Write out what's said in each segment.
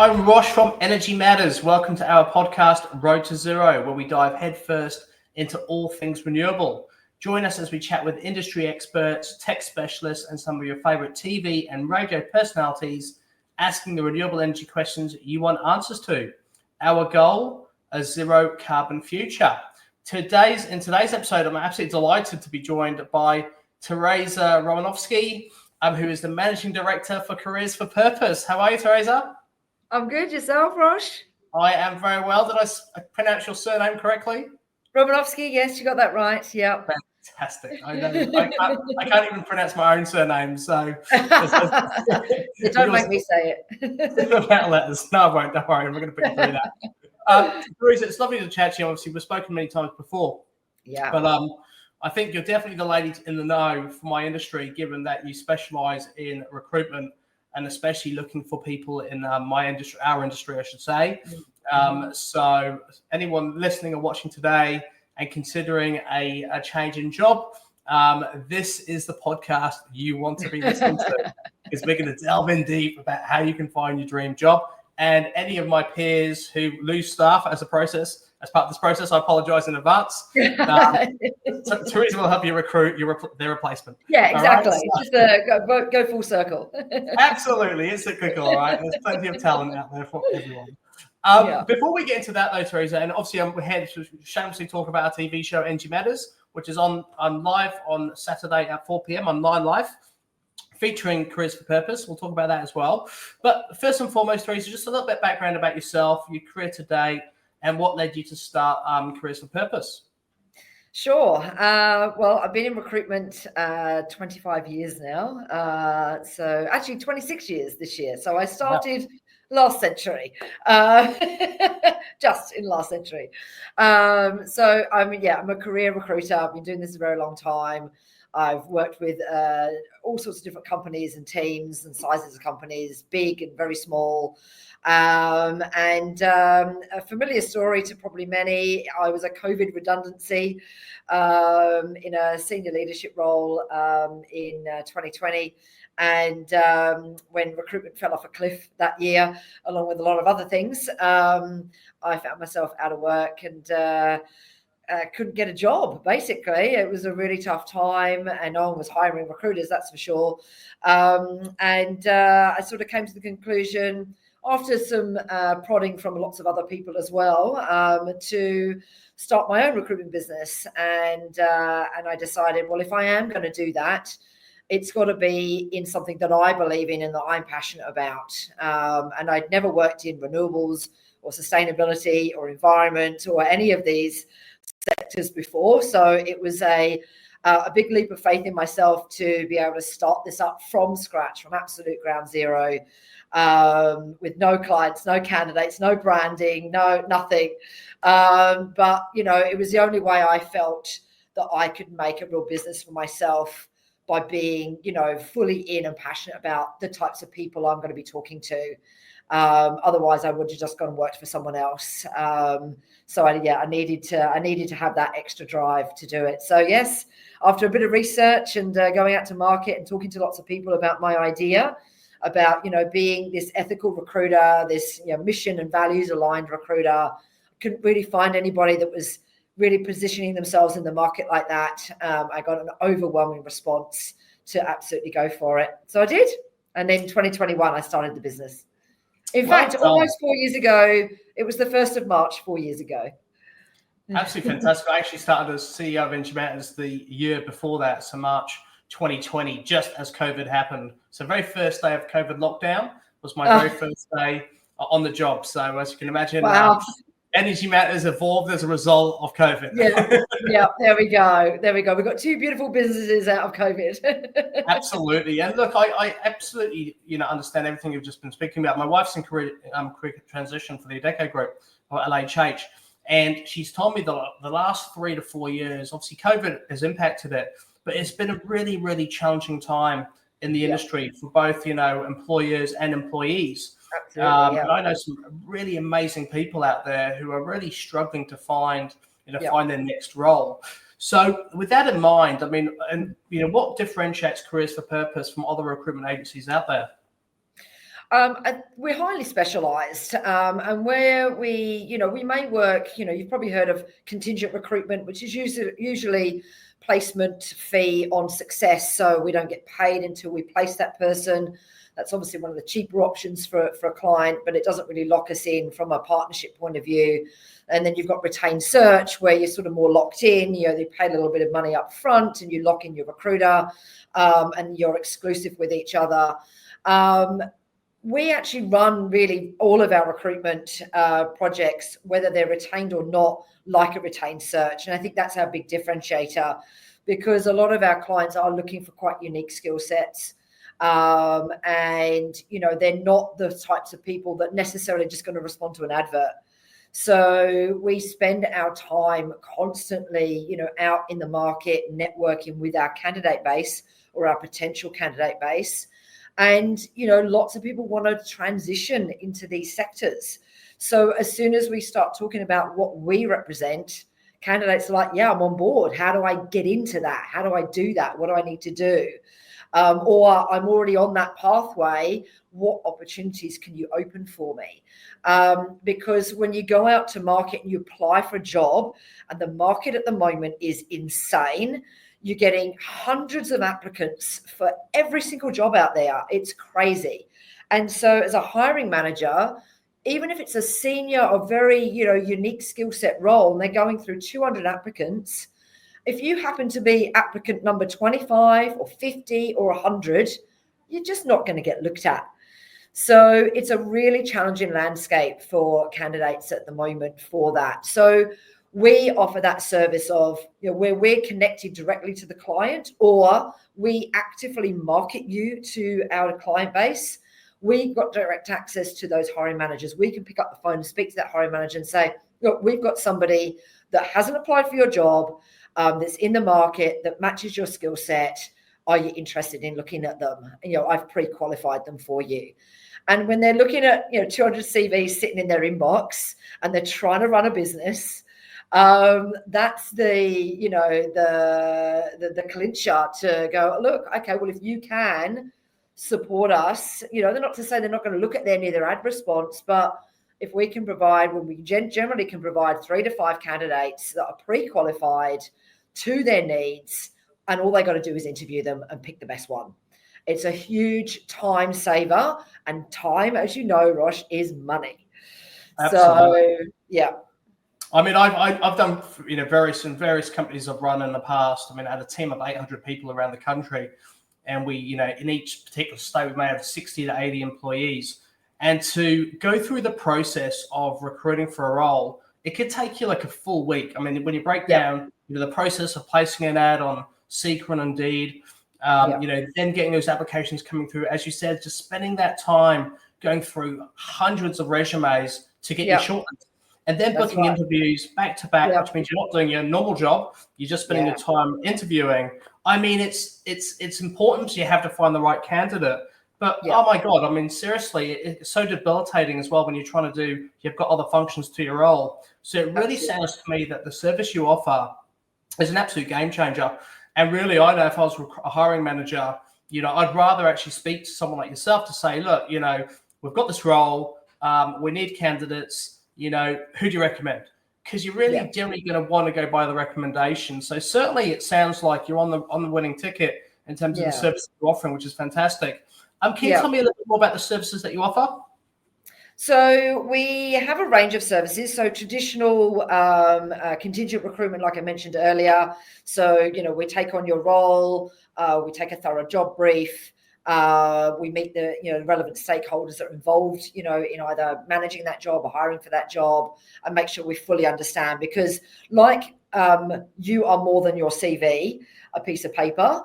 I'm Rosh from Energy Matters. Welcome to our podcast, Road to Zero, where we dive headfirst into all things renewable. Join us as we chat with industry experts, tech specialists, and some of your favorite TV and radio personalities, asking the renewable energy questions you want answers to. Our goal, a zero carbon future. In today's episode, I'm absolutely delighted to be joined by Teresa Romanovsky, who is the Managing Director for Careers for Purpose. How are you, Teresa? I'm good. Yourself, Rosh? I am very well. Did I pronounce your surname correctly? Romanovsky, yes, you got that right. Yeah. Fantastic. I know. I can't even pronounce my own surname, so don't make me say it. Letters. No, I won't. Don't worry. We're going to put you through that. Teresa, it's lovely to chat to you. Obviously, we've spoken many times before. Yeah. But I think you're definitely the lady in the know for my industry, given that you specialize in recruitment and especially looking for people in our industry, I should say. So anyone listening or watching today and considering a change in job, this is the podcast you want to be listening to, because we're going to delve in deep about how you can find your dream job. And any of my peers who lose staff as part of this process, I apologize in advance. So Teresa will help you recruit their replacement. Yeah, exactly. Right? Just go full circle. Absolutely. It's a good goal, right? There's plenty of talent out there for everyone. Before we get into that, though, Teresa, and obviously we're here to shamelessly talk about our TV show, Energy Matters, which is on live on Saturday at 4 p.m. on 9 Live, featuring Careers for Purpose. We'll talk about that as well. But first and foremost, Teresa, just a little bit of background about yourself, your career to date, and what led you to start Careers for Purpose. Sure. Well, I've been in recruitment 25 years now. So actually 26 years this year. So I started last century, just in last century. So I'm a career recruiter. I've been doing this a very long time. I've worked with all sorts of different companies and teams and sizes of companies, big and very small. And a familiar story to probably many, I was a COVID redundancy in a senior leadership role in 2020. And when recruitment fell off a cliff that year, along with a lot of other things, I found myself out of work and couldn't get a job. Basically, it was a really tough time, and no one was hiring recruiters, that's for sure. And I sort of came to the conclusion, after some prodding from lots of other people as well, to start my own recruitment business. And I decided, well, if I am going to do that, it's got to be in something that I believe in and that I'm passionate about. And I'd never worked in renewables or sustainability or environment or any of these sectors before. So it was a big leap of faith in myself to be able to start this up from scratch, from absolute ground zero, with no clients, no candidates, no branding, nothing. But, it was the only way I felt that I could make a real business for myself, by being, fully in and passionate about the types of people I'm going to be talking to. Otherwise, I would have just gone and worked for someone else. So I needed to have that extra drive to do it. So yes, after a bit of research and going out to market and talking to lots of people about my idea about, being this ethical recruiter, this mission and values aligned recruiter, I couldn't really find anybody that was really positioning themselves in the market like that. I got an overwhelming response to absolutely go for it. So I did. And then 2021, I started the business. In fact, almost 4 years ago, it was the 1st of March, 4 years ago. Absolutely fantastic. I actually started as CEO of Energy Matters the year before that, so March 2020, just as COVID happened. So very first day of COVID lockdown was my very first day on the job. So as you can imagine, wow. Energy Matters evolved as a result of COVID. Yeah, there we go. We've got two beautiful businesses out of COVID. Absolutely. And look, I absolutely, understand everything you've just been speaking about. My wife's in career transition for the Adecco Group, or LHH. And she's told me the last 3 to 4 years, obviously COVID has impacted it, but it's been a really, really challenging time in the industry for both, employers and employees. Absolutely, And I know some really amazing people out there who are really struggling to find their next role. So with that in mind, what differentiates Careers for Purpose from other recruitment agencies out there? We're highly specialised, and where we may work. You've probably heard of contingent recruitment, which is usually placement fee on success. So we don't get paid until we place that person. That's obviously one of the cheaper options for a client, but it doesn't really lock us in from a partnership point of view. And then you've got retained search, where you're sort of more locked in. They pay a little bit of money up front, and you lock in your recruiter, and you're exclusive with each other. We actually run really all of our recruitment projects, whether they're retained or not, like a retained search. And I think that's our big differentiator, because a lot of our clients are looking for quite unique skill sets. And they're not the types of people that necessarily just going to respond to an advert. So we spend our time constantly, out in the market, networking with our candidate base or our potential candidate base. And, lots of people want to transition into these sectors. So as soon as we start talking about what we represent, candidates are like, yeah, I'm on board. How do I get into that? How do I do that? What do I need to do? Or I'm already on that pathway. What opportunities can you open for me? Because when you go out to market and you apply for a job, and the market at the moment is insane, you're getting hundreds of applicants for every single job out there. It's crazy. And so as a hiring manager, even if it's a senior or very, unique skill set role, and they're going through 200 applicants, if you happen to be applicant number 25 or 50 or 100, you're just not going to get looked at. So it's a really challenging landscape for candidates at the moment for that. So we offer that service of, where we're connected directly to the client, or we actively market you to our client base. We've got direct access to those hiring managers. We can pick up the phone and speak to that hiring manager and say, look, we've got somebody that hasn't applied for your job, that's in the market, that matches your skill set. Are you interested in looking at them? I've pre-qualified them for you. And when they're looking at 200 CVs sitting in their inbox, and they're trying to run a business, that's the clincher to go, look, okay, well, if you can support us, they're not to say they're not going to look at any of their ad response, but if we can provide, we generally can provide 3 to 5 candidates that are pre-qualified to their needs, and all they got to do is interview them and pick the best one. It's a huge time saver, and time, as you know, Rosh, is money. Absolutely. So, yeah. I mean, I've done various companies I've run in the past. I mean, I had a team of 800 people around the country, and we, in each particular state, we may have 60 to 80 employees. And to go through the process of recruiting for a role, it could take you like a full week. I mean, when you break down the process of placing an ad on Seeker and Indeed, then getting those applications coming through, as you said, just spending that time going through hundreds of resumes to get your shortlist, and then booking interviews back to back, which means you're not doing your normal job. You're just spending your time interviewing. I mean, it's important you have to find the right candidate. But, oh, my God, I mean, seriously, it's so debilitating as well when you're trying to you've got other functions to your role. So it really sounds to me that the service you offer is an absolute game changer. And really, I know if I was a hiring manager, I'd rather actually speak to someone like yourself to say, look, we've got this role. We need candidates. Who do you recommend? Because you're really generally going to want to go by the recommendation. So certainly it sounds like you're on the winning ticket in terms of the services you're offering, which is fantastic. Can you tell me a little bit more about the services that you offer? So we have a range of services. So traditional contingent recruitment, like I mentioned earlier. So, we take on your role, we take a thorough job brief, we meet the relevant stakeholders that are involved, in either managing that job or hiring for that job, and make sure we fully understand, because you are more than your CV, a piece of paper.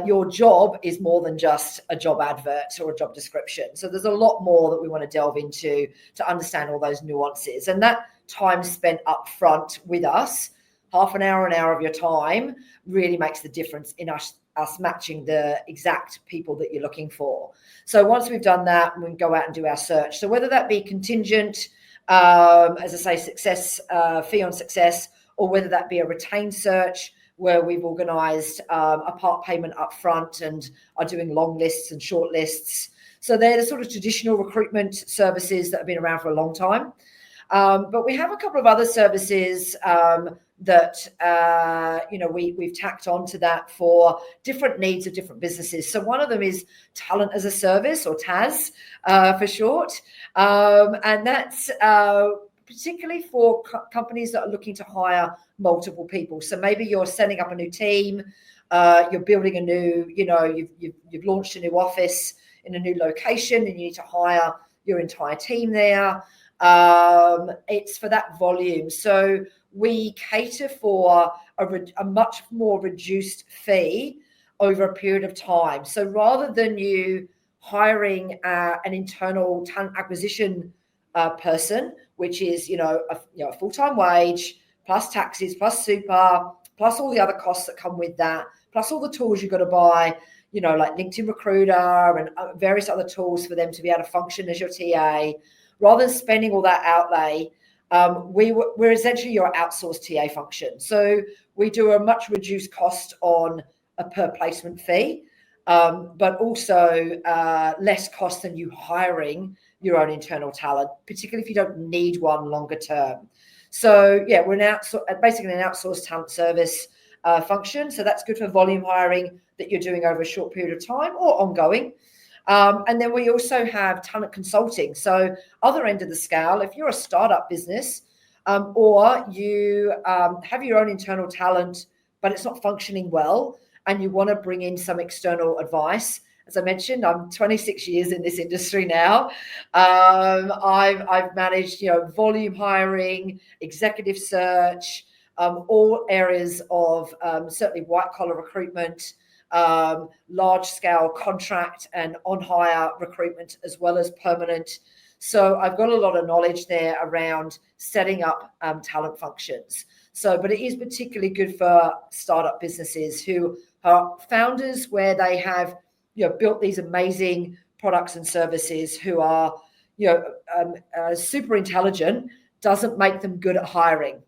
Your job is more than just a job advert or a job description. So there's a lot more that we want to delve into to understand all those nuances. And that time spent up front with us, half an hour of your time, really makes the difference in us matching the exact people that you're looking for. So once we've done that, we can go out and do our search. So whether that be contingent, as I say, success, fee on success, or whether that be a retained search where we've organised a part payment up front and are doing long lists and short lists. So they're the sort of traditional recruitment services that have been around for a long time. But we have a couple of other services that we've tacked onto that for different needs of different businesses. So one of them is talent as a service, or TAS for short, and that's particularly for companies that are looking to hire multiple people. So maybe you're setting up a new team, you're building a new, you've launched a new office in a new location, and you need to hire your entire team there. It's for that volume. So we cater for a much more reduced fee over a period of time. So rather than you hiring an internal talent acquisition person, which is a full-time wage plus taxes plus super plus all the other costs that come with that, plus all the tools you've got to buy, like LinkedIn Recruiter and various other tools for them to be able to function as your TA. Rather than spending all that outlay, we're essentially your outsourced TA function. So we do a much reduced cost on a per placement fee, but also less cost than you hiring your own internal talent, particularly if you don't need one longer term. So yeah, we're basically an outsourced talent service function. So that's good for volume hiring that you're doing over a short period of time or ongoing. And then we also have talent consulting. So other end of the scale, if you're a startup business or you have your own internal talent, but it's not functioning well, and you want to bring in some external advice. As I mentioned, I'm 26 years in this industry now. I've managed, volume hiring, executive search, all areas of certainly white collar recruitment, large scale contract and on hire recruitment, as well as permanent. So I've got a lot of knowledge there around setting up talent functions. So, but it is particularly good for startup businesses who are founders, where they have built these amazing products and services, who are super intelligent, doesn't make them good at hiring,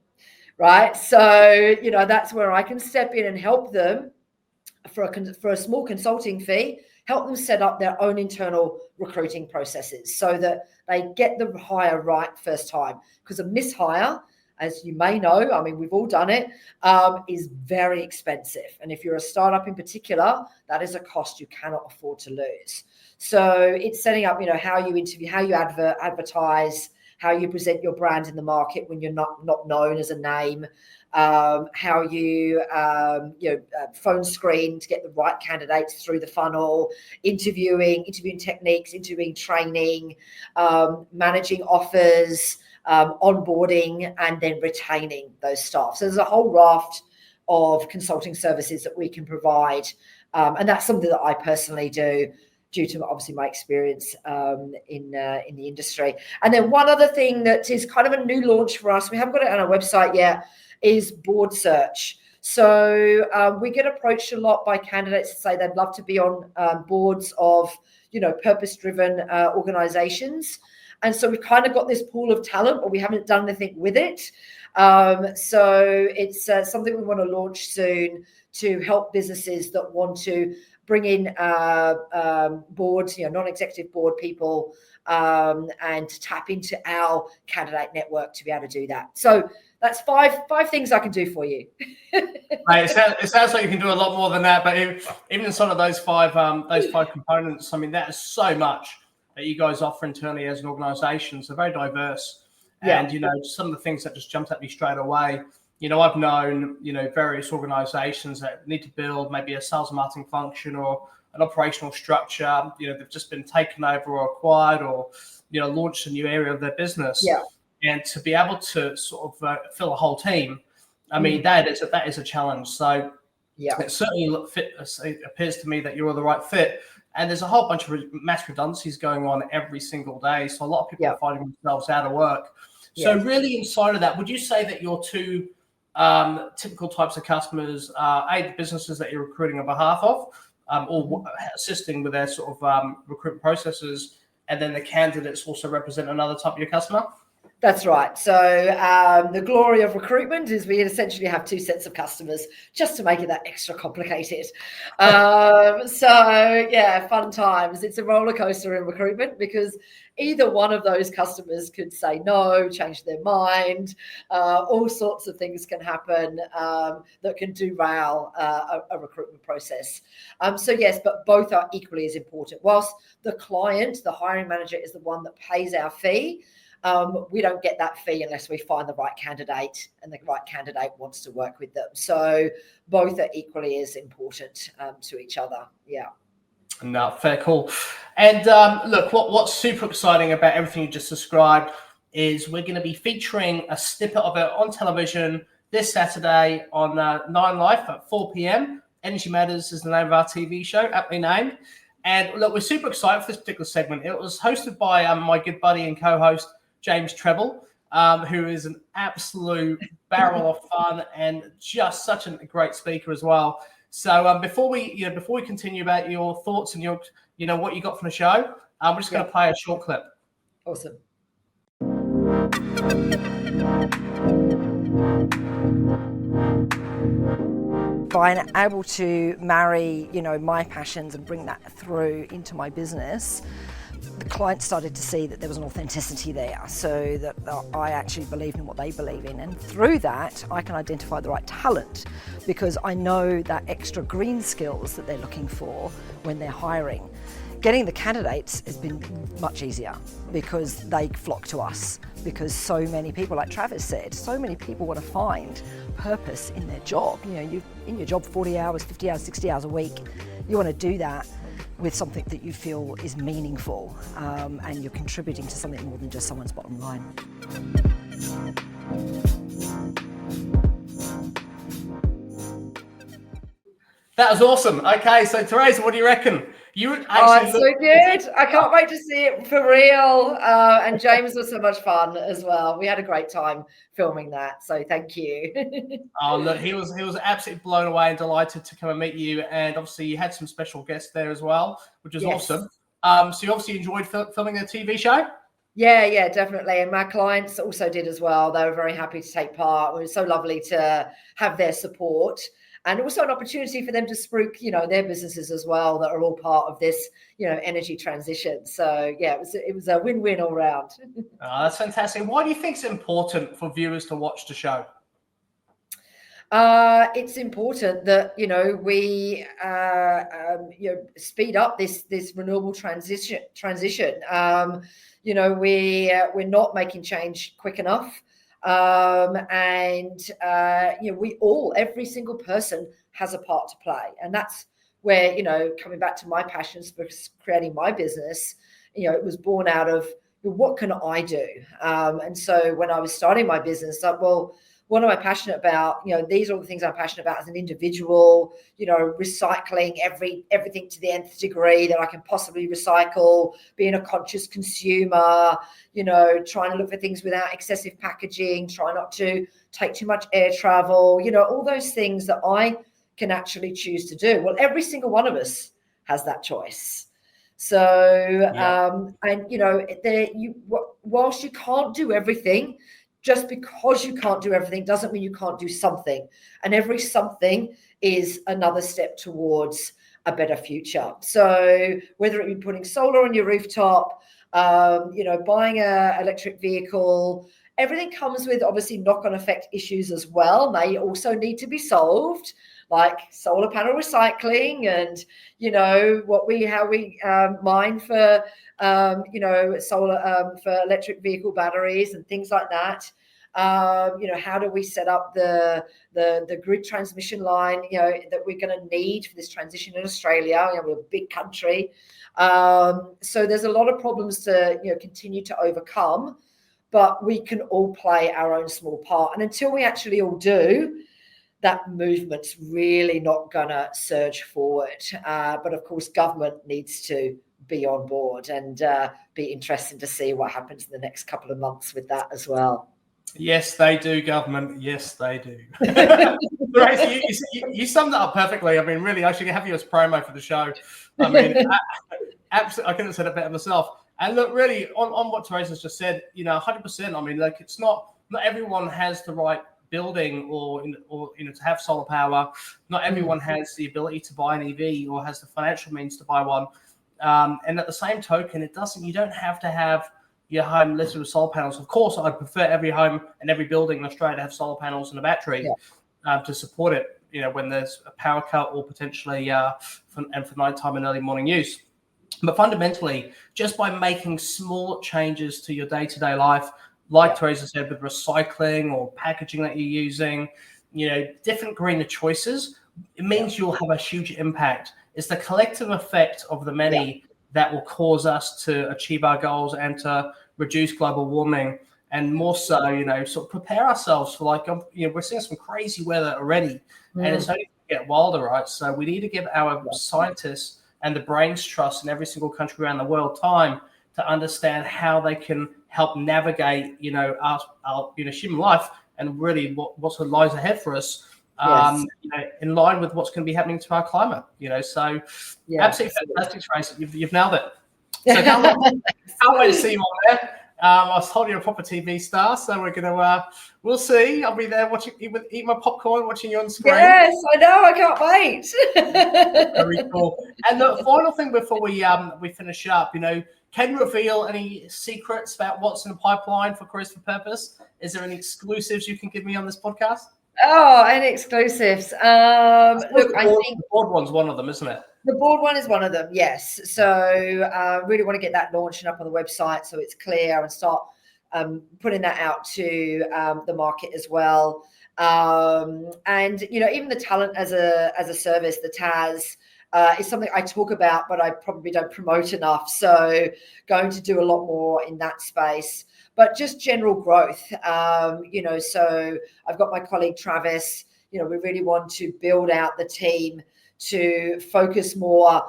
right? So that's where I can step in and help them for a small consulting fee, help them set up their own internal recruiting processes so that they get the hire right first time. Because a mishire, as you may know, I mean, we've all done it, is very expensive. And if you're a startup in particular, that is a cost you cannot afford to lose. So it's setting up, how you interview, how you advertise, how you present your brand in the market when you're not known as a name, how you phone screen to get the right candidates through the funnel, interviewing techniques, interviewing training, managing offers, onboarding, and then retaining those staff. So there's a whole raft of consulting services that we can provide, and that's something that I personally do, due to obviously my experience in the industry. And then one other thing that is kind of a new launch for us, we haven't got it on our website yet, is board search. So we get approached a lot by candidates to say they'd love to be on boards of, purpose-driven organizations. And so we've kind of got this pool of talent, but we haven't done anything with it. So it's something we want to launch soon to help businesses that want to bring in boards, non-executive board people, and tap into our candidate network to be able to do that. So that's five things I can do for you. Right, it sounds like you can do a lot more than that, but even in some of those five components, I mean, that is so much that you guys offer internally as an organisation. So very diverse, and some of the things that just jumped at me straight away. I've known various organisations that need to build maybe a sales and marketing function or an operational structure. They've just been taken over or acquired, or launched a new area of their business. Yeah. And to be able to sort of fill a whole team, I mean, that is a challenge. So it certainly appears to me that you're the right fit. And there's a whole bunch of mass redundancies going on every single day. So a lot of people are finding themselves out of work. So really inside of that, would you say that your two typical types of customers are the businesses that you're recruiting on behalf of, or assisting with their sort of recruitment processes, and then the candidates also represent another type of your customer? That's right. So the glory of recruitment is we essentially have two sets of customers, just to make it that extra complicated. So yeah, fun times. It's a roller coaster in recruitment because either one of those customers could say no, change their mind. All sorts of things can happen that can derail a recruitment process. So yes, but both are equally as important. Whilst the client, the hiring manager, is the one that pays our fee, we don't get that fee unless we find the right candidate and the right candidate wants to work with them. So both are equally as important to each other. Yeah. No, fair call. And look, what's super exciting about everything you just described is we're going to be featuring a snippet of it on television this Saturday on 9 Life at 4 p.m. Energy Matters is the name of our TV show, aptly named. And look, we're super excited for this particular segment. It was hosted by my good buddy and co-host, James Treble, who is an absolute barrel of fun and just such a great speaker as well. So before we continue about your thoughts and your what you got from the show, we're just going to play a short clip. Awesome. Being able to marry, my passions and bring that through into my business, the client started to see that there was an authenticity there, so that I actually believed in what they believe in, and through that I can identify the right talent because I know that extra green skills that they're looking for when they're hiring. Getting the candidates has been much easier because they flock to us, because so many people, like Travis said, so many people want to find purpose in their job. You're in your job 40 hours, 50 hours, 60 hours a week. You want to do that with something that you feel is meaningful and you're contributing to something more than just someone's bottom line. That was awesome. Okay, so Teresa, what do you reckon? It's so good. I can't wait to see it for real. And James was so much fun as well. We had a great time filming that. So thank you. Oh, look, he was absolutely blown away and delighted to come and meet you. And obviously you had some special guests there as well, which is awesome. So you obviously enjoyed filming the TV show? Yeah, definitely. And my clients also did as well. They were very happy to take part. It was so lovely to have their support. And also an opportunity for them to spruik, their businesses as well that are all part of this, energy transition. So yeah, it was a win-win all round. Oh, that's fantastic. Why do you think it's important for viewers to watch the show? It's important that we speed up this renewable transition. We're not making change quick enough. Every single person has a part to play, and that's where coming back to my passions for creating my business, it was born out of what can I do, and so when I was starting my business, what am I passionate about? These are the things I'm passionate about as an individual, recycling everything to the nth degree that I can possibly recycle, being a conscious consumer, trying to look for things without excessive packaging, try not to take too much air travel, all those things that I can actually choose to do. Well, every single one of us has that choice. So, whilst you can't do everything, just because you can't do everything doesn't mean you can't do something. And every something is another step towards a better future. So whether it be putting solar on your rooftop, buying an electric vehicle, everything comes with obviously knock-on effect issues as well. They also need to be solved, like solar panel recycling and, how we mine for solar for electric vehicle batteries and things like that. How do we set up the grid transmission line, that we're going to need for this transition in Australia? We're a big country. So there's a lot of problems to, continue to overcome, but we can all play our own small part. And until we actually all do, that movement's really not going to surge forward. But of course, government needs to be on board, and be interesting to see what happens in the next couple of months with that as well. Yes, they do, government. Yes, they do. You summed that up perfectly. I mean, really, I should have you as promo for the show. I mean, absolutely, I couldn't have said it better myself. And look, really, on what Teresa's just said, 100%. I mean, like, it's not everyone has the right building or to have solar power. Not everyone has the ability to buy an EV or has the financial means to buy one. And at the same token, you don't have to have your home listed with solar panels. Of course, I'd prefer every home and every building in Australia to have solar panels and a battery to support it, when there's a power cut or potentially for nighttime and early morning use. But fundamentally, just by making small changes to your day-to-day life, like Teresa said, with recycling or packaging that you're using, different greener choices, it means you'll have a huge impact. It's the collective effect of the many that will cause us to achieve our goals and to reduce global warming. And more so, sort of prepare ourselves for we're seeing some crazy weather already, and it's only going to get wilder, right? So we need to give our scientists and the brains trust in every single country around the world time to understand how they can help navigate, our human life and really what sort of lies ahead for us, in line with what's going to be happening to our climate. So absolutely fantastic, Trace. You've nailed it. So can't wait to see you on there. I was told you're a proper TV star, so we're gonna we'll see. I'll be there watching, eat my popcorn, watching you on screen. Yes, I know. I can't wait. Very cool. And the final thing before we finish up, can you reveal any secrets about what's in the pipeline for Careers for Purpose? Is there any exclusives you can give me on this podcast? Oh, any exclusives? Look, I think the board one's one of them, isn't it? The board one is one of them, yes. So really want to get that launching up on the website so it's clear and start putting that out to the market as well. And even the talent as a service, the TAS, is something I talk about, but I probably don't promote enough. So going to do a lot more in that space. But just general growth, so I've got my colleague Travis. We really want to build out the team to focus more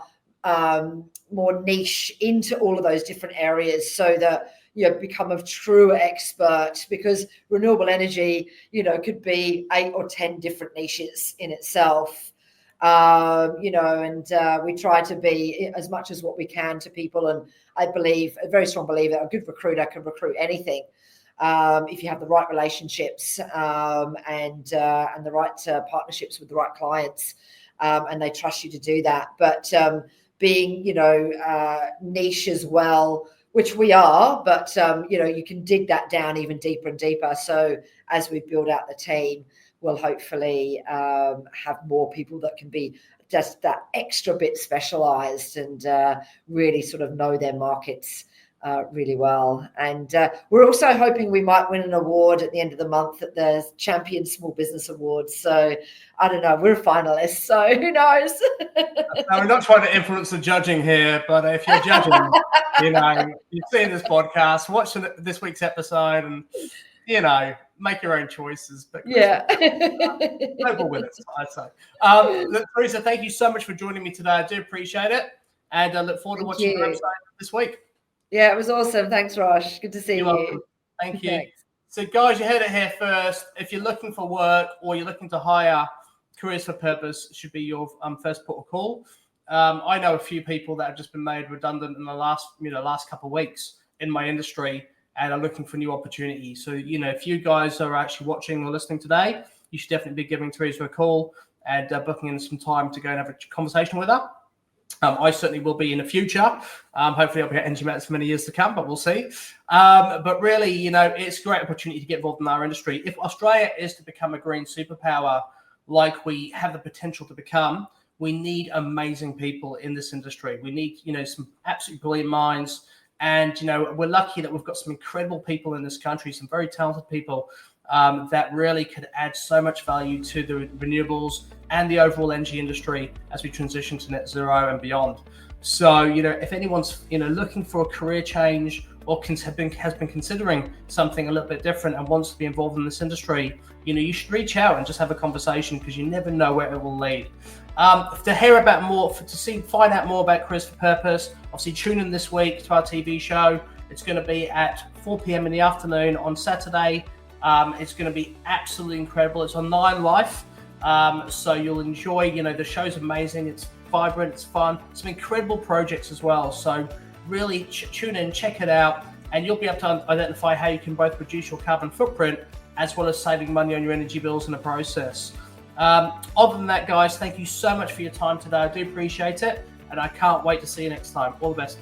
niche into all of those different areas, so that become a true expert, because renewable energy could be 8 or 10 different niches in itself. And we try to be as much as what we can to people, and I believe, a very strong believer, a good recruiter can recruit anything if you have the right relationships and the right partnerships with the right clients. And they trust you to do that. But being, niche as well, which we are, but, you can dig that down even deeper and deeper. So as we build out the team, we'll hopefully have more people that can be just that extra bit specialized and really sort of know their markets really well. And we're also hoping we might win an award at the end of the month at the Champion Small Business Awards. So I don't know, we're finalists, so who knows? We're not trying to influence the judging here, but if you're judging, you've seen this podcast, watch this week's episode, and make your own choices. But global winners, I'd say. Teresa, thank you so much for joining me today. I do appreciate it, and I look forward to watching your episode this week. Yeah, it was awesome. Thanks, Rosh. Good to see you. Welcome. Thank you. Thanks. So, guys, you heard it here first. If you're looking for work or you're looking to hire, Careers for Purpose should be your first port of call. I know a few people that have just been made redundant in the last couple of weeks in my industry and are looking for new opportunities. So, if you guys are actually watching or listening today, you should definitely be giving Teresa a call and booking in some time to go and have a conversation with her. I certainly will be in the future. Hopefully I'll be at Energy Matters for many years to come, but we'll see. But really, it's a great opportunity to get involved in our industry. If Australia is to become a green superpower, like we have the potential to become, we need amazing people in this industry. We need, some absolutely brilliant minds. And, we're lucky that we've got some incredible people in this country, some very talented people that really could add so much value to the renewables and the overall energy industry as we transition to net zero and beyond. So, if anyone's, looking for a career change or has been considering something a little bit different and wants to be involved in this industry, you should reach out and just have a conversation, because you never know where it will lead. To hear about more, find out more about Careers for Purpose, obviously tune in this week to our TV show. It's going to be at 4 p.m. in the afternoon on Saturday. It's going to be absolutely incredible. It's on 9 Life. So you'll enjoy, the show's amazing. It's vibrant, it's fun, some incredible projects as well. So really tune in, check it out, and you'll be able to identify how you can both reduce your carbon footprint as well as saving money on your energy bills in the process. Other than that, guys, thank you so much for your time today. I do appreciate it, and I can't wait to see you next time. All the best.